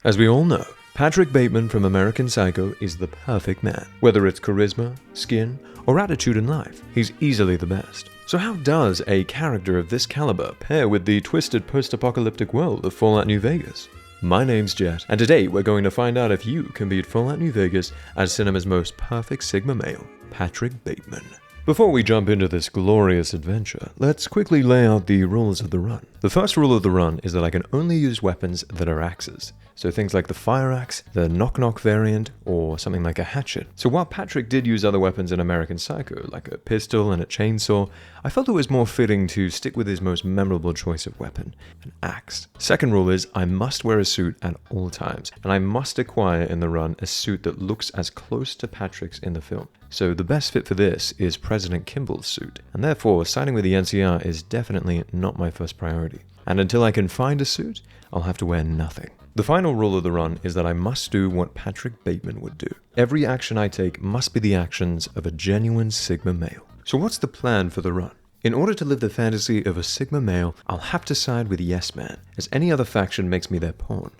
As we all know, Patrick Bateman from American Psycho is the perfect man. Whether it's charisma, skin, or attitude in life, he's easily the best. So how does a character of this caliber pair with the twisted post-apocalyptic world of Fallout New Vegas? My name's Jet, and today we're going to find out if you can beat Fallout New Vegas as cinema's most perfect Sigma male, Patrick Bateman. Before we jump into this glorious adventure, let's quickly lay out the rules of the run. The first rule of the run is that I can only use weapons that are axes. So things like the fire axe, the knock-knock variant, or something like a hatchet. So while Patrick did use other weapons in American Psycho, like a pistol and a chainsaw, I felt it was more fitting to stick with his most memorable choice of weapon, an axe. Second rule is I must wear a suit at all times, and I must acquire in the run a suit that looks as close to Patrick's in the film. So the best fit for this is President Kimball's suit, and therefore signing with the NCR is definitely not my first priority. And until I can find a suit, I'll have to wear nothing. The final rule of the run is that I must do what Patrick Bateman would do. Every action I take must be the actions of a genuine Sigma male. So what's the plan for the run? In order to live the fantasy of a Sigma male, I'll have to side with Yes Man, as any other faction makes me their pawn.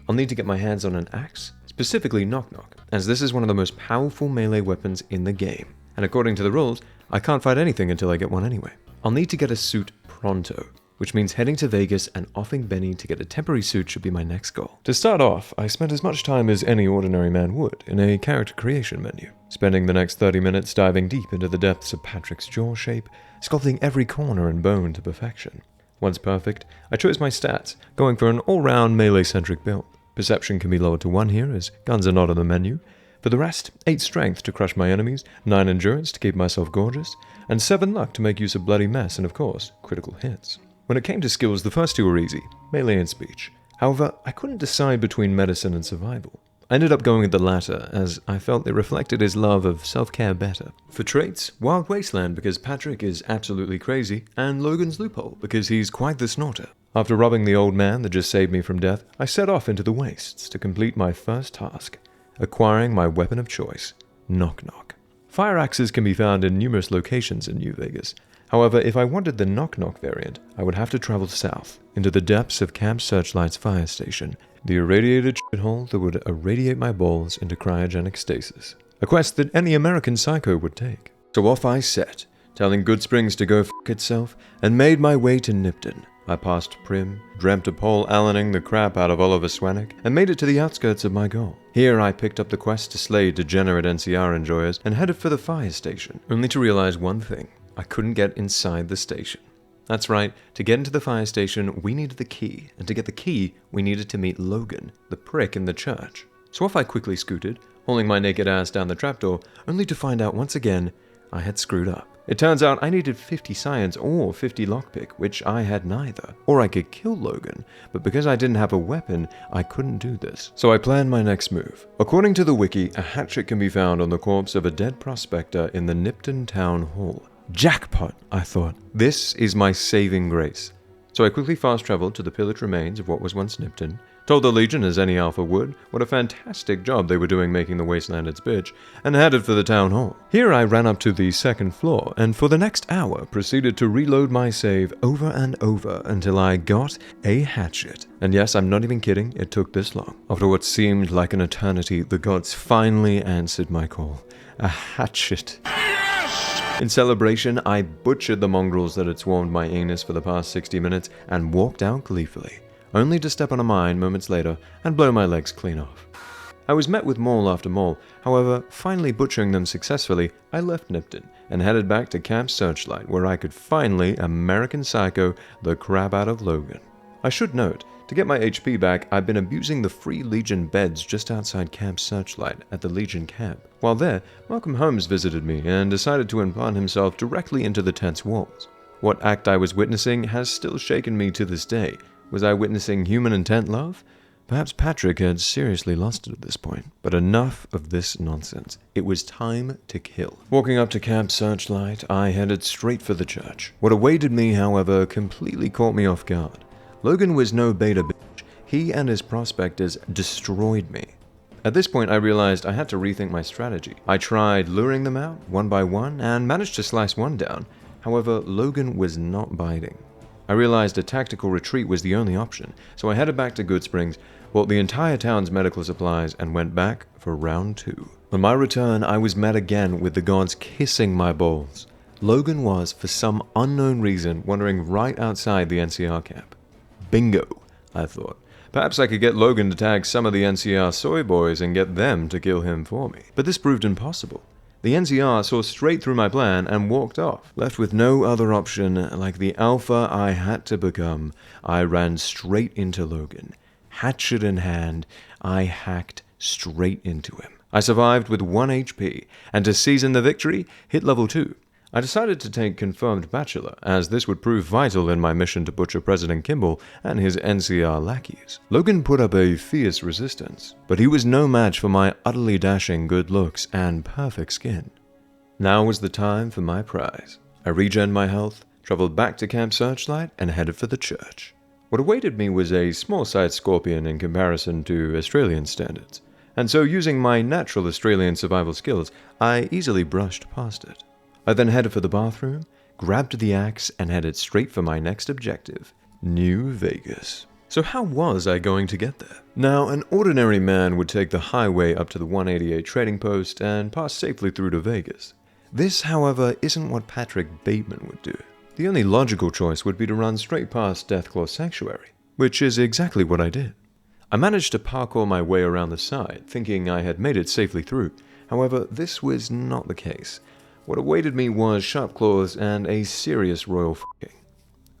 I'll need to get my hands on an axe, specifically knock-knock, as this is one of the most powerful melee weapons in the game. And according to the rules, I can't fight anything until I get one anyway. I'll need to get a suit pronto, which means heading to Vegas and offing Benny to get a temporary suit should be my next goal. To start off, I spent as much time as any ordinary man would in a character creation menu, spending the next 30 minutes diving deep into the depths of Patrick's jaw shape, sculpting every corner and bone to perfection. Once perfect, I chose my stats, going for an all-round melee-centric build. Perception can be lowered to 1 here, as guns are not on the menu. For the rest, 8 strength to crush my enemies, 9 endurance to keep myself gorgeous, and 7 luck to make use of bloody mess and, of course, critical hits. When it came to skills, the first 2 were easy, melee and speech. However, I couldn't decide between medicine and survival. I ended up going with the latter, as I felt it reflected his love of self-care better. For traits, Wild Wasteland because Patrick is absolutely crazy, and Logan's Loophole because he's quite the snorter. After robbing the old man that just saved me from death, I set off into the wastes to complete my first task, acquiring my weapon of choice, knock-knock. Fire axes can be found in numerous locations in New Vegas. However, if I wanted the knock-knock variant, I would have to travel south, into the depths of Camp Searchlight's fire station, the irradiated shithole that would irradiate my balls into cryogenic stasis. A quest that any American Psycho would take. So off I set, telling Goodsprings to go f*** itself, and made my way to Nipton. I passed Prim, dreamt of Paul Allening the crap out of Oliver Swanick, and made it to the outskirts of my goal. Here I picked up the quest to slay degenerate NCR enjoyers and headed for the fire station, only to realize one thing. I couldn't get inside the station. That's right, to get into the fire station, we needed the key, and to get the key, we needed to meet Logan, the prick in the church. So off I quickly scooted, hauling my naked ass down the trapdoor, only to find out once again, I had screwed up. It turns out I needed 50 science or 50 lockpick, which I had neither. Or I could kill Logan, but because I didn't have a weapon, I couldn't do this. So I planned my next move. According to the wiki, a hatchet can be found on the corpse of a dead prospector in the Nipton Town Hall. Jackpot, I thought. This is my saving grace. So I quickly fast-traveled to the pillaged remains of what was once Nipton, told the Legion, as any alpha would, what a fantastic job they were doing making the wasteland its bitch, and headed for the town hall. Here I ran up to the 2nd floor, and for the next hour proceeded to reload my save over and over until I got a hatchet. And yes, I'm not even kidding, it took this long. After what seemed like an eternity, the gods finally answered my call. A hatchet. In celebration, I butchered the mongrels that had swarmed my anus for the past 60 minutes and walked out gleefully, only to step on a mine moments later and blow my legs clean off. I was met with maul after maul, however, finally butchering them successfully, I left Nipton and headed back to Camp Searchlight where I could finally American Psycho the crap out of Logan. I should note, to get my HP back, I've been abusing the free Legion beds just outside Camp Searchlight at the Legion camp. While there, Malcolm Holmes visited me and decided to implant himself directly into the tent's walls. What act I was witnessing has still shaken me to this day. Was I witnessing human intent love? Perhaps Patrick had seriously lost it at this point. But enough of this nonsense. It was time to kill. Walking up to Camp Searchlight, I headed straight for the church. What awaited me, however, completely caught me off guard. Logan was no beta bitch. He and his prospectors destroyed me. At this point, I realized I had to rethink my strategy. I tried luring them out, one by one, and managed to slice one down. However, Logan was not biting. I realized a tactical retreat was the only option, so I headed back to Goodsprings, bought the entire town's medical supplies, and went back for round 2. On my return, I was met again with the gods kissing my balls. Logan was, for some unknown reason, wandering right outside the NCR camp. Bingo, I thought. Perhaps I could get Logan to tag some of the NCR soy boys and get them to kill him for me. But this proved impossible. The NCR saw straight through my plan and walked off. Left with no other option, like the alpha I had to become, I ran straight into Logan. Hatchet in hand, I hacked straight into him. I survived with 1 HP, and to season the victory, hit level 2. I decided to take Confirmed Bachelor, as this would prove vital in my mission to butcher President Kimball and his NCR lackeys. Logan put up a fierce resistance, but he was no match for my utterly dashing good looks and perfect skin. Now was the time for my prize. I regened my health, traveled back to Camp Searchlight, and headed for the church. What awaited me was a small-sized scorpion in comparison to Australian standards, and so using my natural Australian survival skills, I easily brushed past it. I then headed for the bathroom, grabbed the axe, and headed straight for my next objective, New Vegas. So how was I going to get there? Now, an ordinary man would take the highway up to the 188 trading post and pass safely through to Vegas. This, however, isn't what Patrick Bateman would do. The only logical choice would be to run straight past Deathclaw Sanctuary, which is exactly what I did. I managed to parkour my way around the side, thinking I had made it safely through. However, this was not the case. What awaited me was sharp claws and a serious royal f***ing.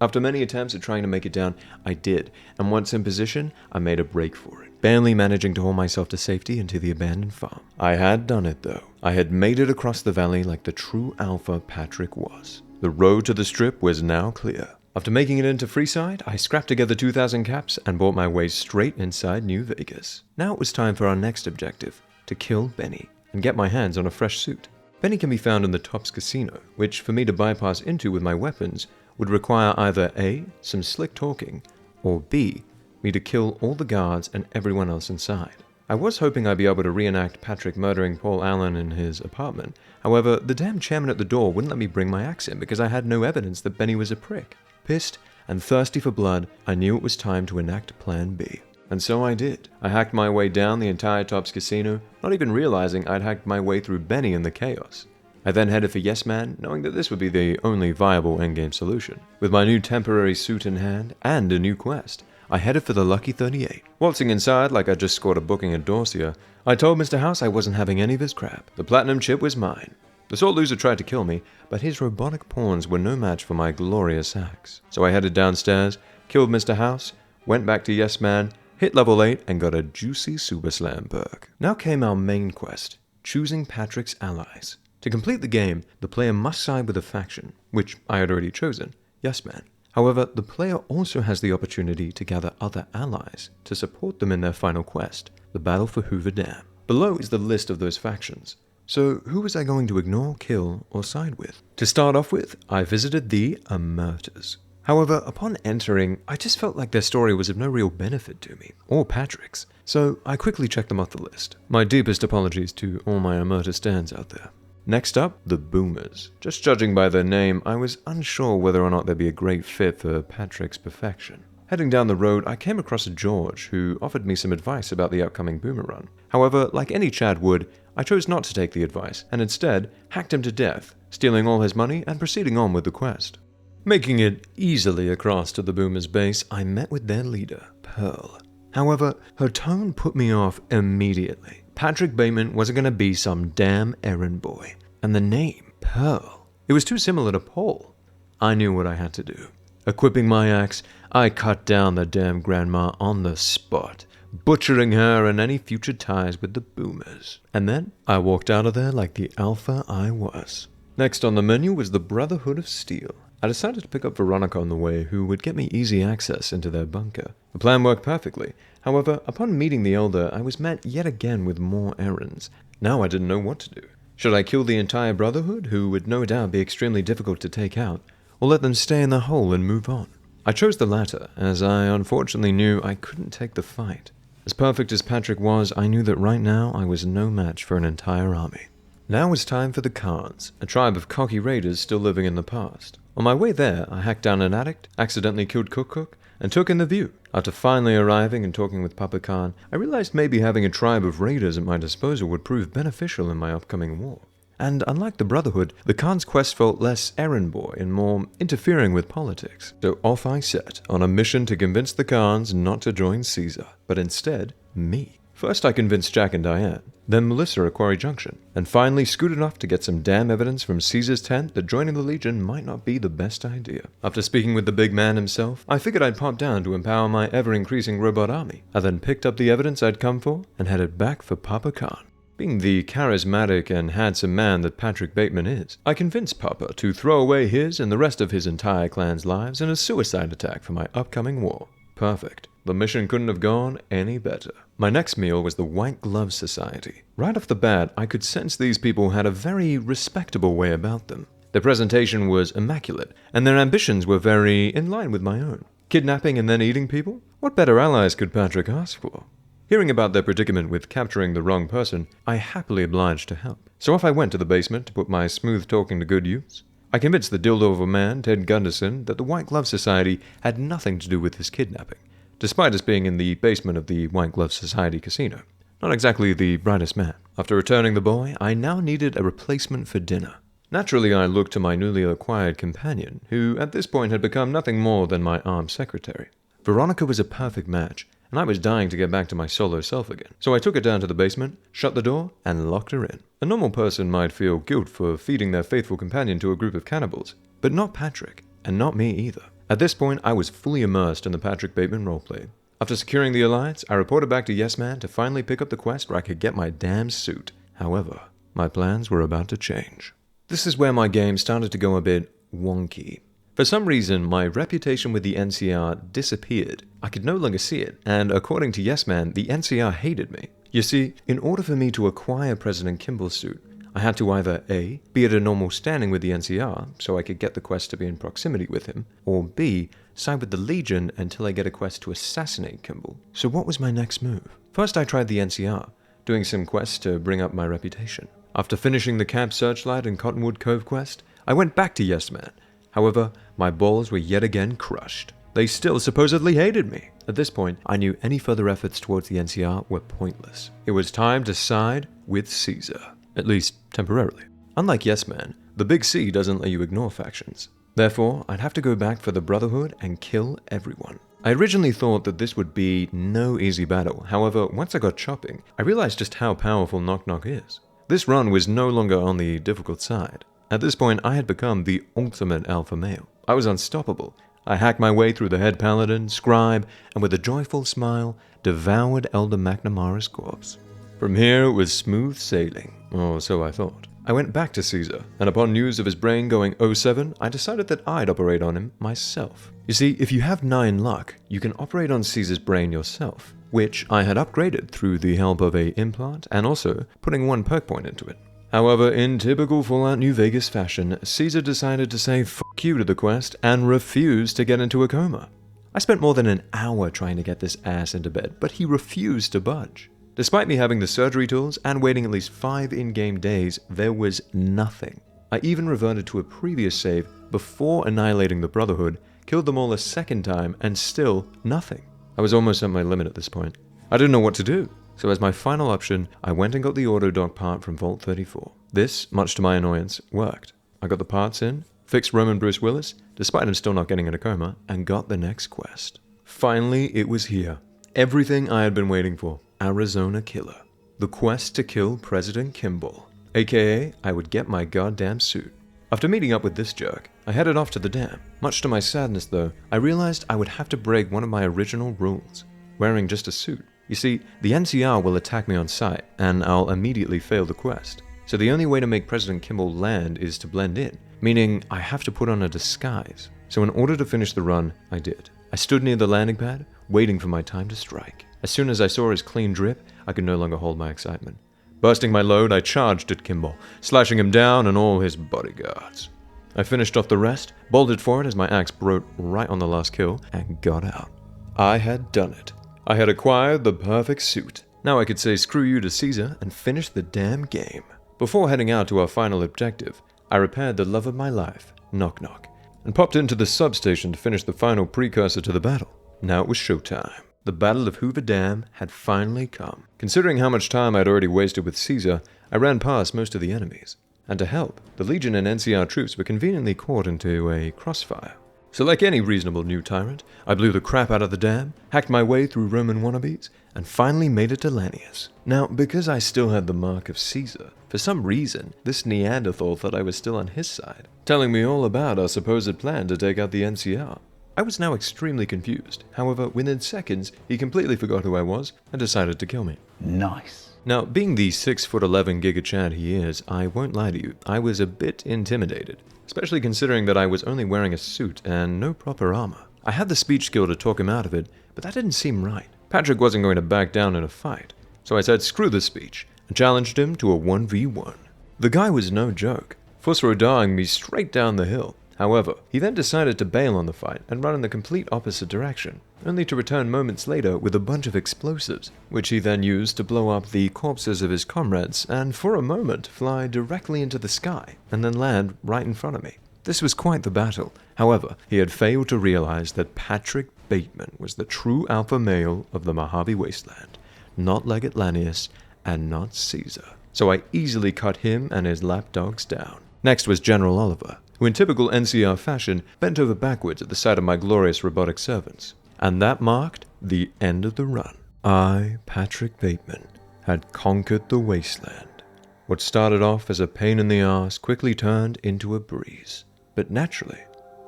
After many attempts at trying to make it down, I did, and once in position, I made a break for it, barely managing to haul myself to safety into the abandoned farm. I had done it though. I had made it across the valley like the true alpha Patrick was. The road to the strip was now clear. After making it into Freeside, I scrapped together 2,000 caps and bought my way straight inside New Vegas. Now it was time for our next objective, to kill Benny, and get my hands on a fresh suit. Benny can be found in the Tops Casino, which for me to bypass into with my weapons would require either A, some slick talking, or B, me to kill all the guards and everyone else inside. I was hoping I'd be able to reenact Patrick murdering Paul Allen in his apartment. However, the damn chairman at the door wouldn't let me bring my axe in because I had no evidence that Benny was a prick. Pissed and thirsty for blood, I knew it was time to enact Plan B. And so I did. I hacked my way down the entire Tops Casino, not even realizing I'd hacked my way through Benny in the chaos. I then headed for Yes Man, knowing that this would be the only viable endgame solution. With my new temporary suit in hand, and a new quest, I headed for the Lucky 38. Waltzing inside like I just scored a booking at Dorsia, I told Mr. House I wasn't having any of his crap. The platinum chip was mine. The salt loser tried to kill me, but his robotic pawns were no match for my glorious axe. So I headed downstairs, killed Mr. House, went back to Yes Man, hit level 8, and got a juicy Super Slam perk. Now came our main quest, choosing Patrick's allies. To complete the game, the player must side with a faction, which I had already chosen, Yes Man. However, the player also has the opportunity to gather other allies to support them in their final quest, the battle for Hoover Dam. Below is the list of those factions. So who was I going to ignore, kill, or side with? To start off with, I visited the Emerters. However, upon entering, I just felt like their story was of no real benefit to me, or Patrick's, so I quickly checked them off the list. My deepest apologies to all my Emerter stands out there. Next up, the Boomers. Just judging by their name, I was unsure whether or not they'd be a great fit for Patrick's perfection. Heading down the road, I came across a George who offered me some advice about the upcoming Boomer run. However, like any Chad would, I chose not to take the advice, and instead hacked him to death, stealing all his money and proceeding on with the quest. Making it easily across to the Boomers' base, I met with their leader, Pearl. However, her tone put me off immediately. Patrick Bateman wasn't going to be some damn errand boy. And the name, Pearl, it was too similar to Paul. I knew what I had to do. Equipping my axe, I cut down the damn grandma on the spot, butchering her and any future ties with the Boomers. And then I walked out of there like the alpha I was. Next on the menu was the Brotherhood of Steel. I decided to pick up Veronica on the way, who would get me easy access into their bunker. The plan worked perfectly. However, upon meeting the Elder, I was met yet again with more errands. Now I didn't know what to do. Should I kill the entire Brotherhood, who would no doubt be extremely difficult to take out, or let them stay in the hole and move on? I chose the latter, as I unfortunately knew I couldn't take the fight. As perfect as Patrick was, I knew that right now I was no match for an entire army. Now was time for the Khans, a tribe of cocky raiders still living in the past. On my way there, I hacked down an addict, accidentally killed Cook, and took in the view. After finally arriving and talking with Papa Khan, I realized maybe having a tribe of raiders at my disposal would prove beneficial in my upcoming war. And unlike the Brotherhood, the Khan's quest felt less errand boy and more interfering with politics. So off I set, on a mission to convince the Khans not to join Caesar, but instead, me. First I convinced Jack and Diane, then Melissa at Quarry Junction, and finally scooted off to get some damn evidence from Caesar's tent that joining the Legion might not be the best idea. After speaking with the big man himself, I figured I'd pop down to empower my ever-increasing robot army. I then picked up the evidence I'd come for and headed back for Papa Khan. Being the charismatic and handsome man that Patrick Bateman is, I convinced Papa to throw away his and the rest of his entire clan's lives in a suicide attack for my upcoming war. Perfect. The mission couldn't have gone any better. My next meal was the White Glove Society. Right off the bat, I could sense these people had a very respectable way about them. Their presentation was immaculate, and their ambitions were very in line with my own. Kidnapping and then eating people? What better allies could Patrick ask for? Hearing about their predicament with capturing the wrong person, I happily obliged to help. So off I went to the basement to put my smooth talking to good use. I convinced the dildo of a man, Ted Gunderson, that the White Glove Society had nothing to do with his kidnapping, despite us being in the basement of the White Glove Society casino. Not exactly the brightest man. After returning the boy, I now needed a replacement for dinner. Naturally, I looked to my newly acquired companion, who at this point had become nothing more than my armed secretary. Veronica was a perfect match, and I was dying to get back to my solo self again. So I took her down to the basement, shut the door, and locked her in. A normal person might feel guilt for feeding their faithful companion to a group of cannibals, but not Patrick, and not me either. At this point, I was fully immersed in the Patrick Bateman roleplay. After securing the alliance, I reported back to Yes Man to finally pick up the quest where I could get my damn suit. However, my plans were about to change. This is where my game started to go a bit wonky. For some reason, my reputation with the NCR disappeared. I could no longer see it, and according to Yes Man, the NCR hated me. You see, in order for me to acquire President Kimball's suit, I had to either A, be at a normal standing with the NCR, so I could get the quest to be in proximity with him, or B, side with the Legion until I get a quest to assassinate Kimball. So what was my next move? First I tried the NCR, doing some quests to bring up my reputation. After finishing the Camp Searchlight and Cottonwood Cove quest, I went back to Yes Man. However, my balls were yet again crushed. They still supposedly hated me. At this point, I knew any further efforts towards the NCR were pointless. It was time to side with Caesar. At least, temporarily. Unlike Yes Man, the Big C doesn't let you ignore factions. Therefore, I'd have to go back for the Brotherhood and kill everyone. I originally thought that this would be no easy battle. However, once I got chopping, I realized just how powerful Knock Knock is. This run was no longer on the difficult side. At this point, I had become the ultimate alpha male. I was unstoppable. I hacked my way through the head paladin, scribe, and with a joyful smile, devoured Elder McNamara's corpse. From here, it was smooth sailing, or so I thought. I went back to Caesar, and upon news of his brain going 07, I decided that I'd operate on him myself. You see, if you have 9 luck, you can operate on Caesar's brain yourself, which I had upgraded through the help of a implant and also putting 1 perk point into it. However, in typical Fallout New Vegas fashion, Caesar decided to say fuck you to the quest and refused to get into a coma. I spent more than an hour trying to get this ass into bed, but he refused to budge. Despite me having the surgery tools and waiting at least 5 in-game days, there was nothing. I even reverted to a previous save before annihilating the Brotherhood, killed them all a second time, and still nothing. I was almost at my limit at this point. I didn't know what to do. So as my final option, I went and got the auto-dock part from Vault 34. This, much to my annoyance, worked. I got the parts in, fixed Roman Bruce Willis, despite him still not getting in a coma, and got the next quest. Finally, it was here. Everything I had been waiting for. Arizona Killer. The quest to kill President Kimball. AKA, I would get my goddamn suit. After meeting up with this jerk, I headed off to the dam. Much to my sadness though, I realized I would have to break one of my original rules. Wearing just a suit. You see, the NCR will attack me on sight, and I'll immediately fail the quest. So the only way to make President Kimball land is to blend in, meaning I have to put on a disguise. So in order to finish the run, I did. I stood near the landing pad, waiting for my time to strike. As soon as I saw his clean drip, I could no longer hold my excitement. Bursting my load, I charged at Kimball, slashing him down and all his bodyguards. I finished off the rest, bolted for it as my axe broke right on the last kill, and got out. I had done it. I had acquired the perfect suit. Now I could say screw you to Caesar and finish the damn game. Before heading out to our final objective, I repaired the love of my life, Knock Knock, and popped into the substation to finish the final precursor to the battle. Now it was showtime. The Battle of Hoover Dam had finally come. Considering how much time I'd already wasted with Caesar, I ran past most of the enemies. And to help, the Legion and NCR troops were conveniently caught into a crossfire. So like any reasonable new tyrant, I blew the crap out of the dam, hacked my way through Roman wannabes, and finally made it to Lanius. Now, because I still had the mark of Caesar, for some reason, this Neanderthal thought I was still on his side, telling me all about our supposed plan to take out the NCR. I was now extremely confused. However, within seconds, he completely forgot who I was and decided to kill me. Nice. Now, being the 6'11" Giga Chad he is, I won't lie to you, I was a bit intimidated. Especially considering that I was only wearing a suit and no proper armor. I had the speech skill to talk him out of it, but that didn't seem right. Patrick wasn't going to back down in a fight, so I said screw the speech, and challenged him to a 1v1. The guy was no joke, fuss-rodaing me straight down the hill. However, he then decided to bail on the fight and run in the complete opposite direction, only to return moments later with a bunch of explosives, which he then used to blow up the corpses of his comrades and for a moment fly directly into the sky and then land right in front of me. This was quite the battle. However, he had failed to realize that Patrick Bateman was the true alpha male of the Mojave Wasteland, not Legate Lanius and not Caesar. So I easily cut him and his lapdogs down. Next was General Oliver, who in typical NCR fashion bent over backwards at the sight of my glorious robotic servants. And that marked the end of the run. I, Patrick Bateman, had conquered the wasteland. What started off as a pain in the arse quickly turned into a breeze. But naturally,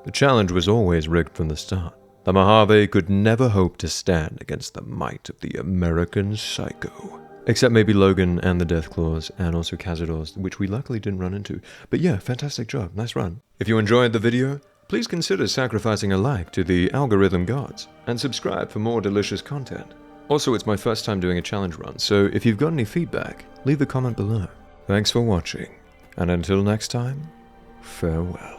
the challenge was always rigged from the start. The Mojave could never hope to stand against the might of the American Psycho. Except maybe Logan and the Deathclaws, and also Cazadors, which we luckily didn't run into. But yeah, fantastic job, nice run. If you enjoyed the video, please consider sacrificing a like to the algorithm gods, and subscribe for more delicious content. Also, it's my first time doing a challenge run, so if you've got any feedback, leave a comment below. Thanks for watching, and until next time, farewell.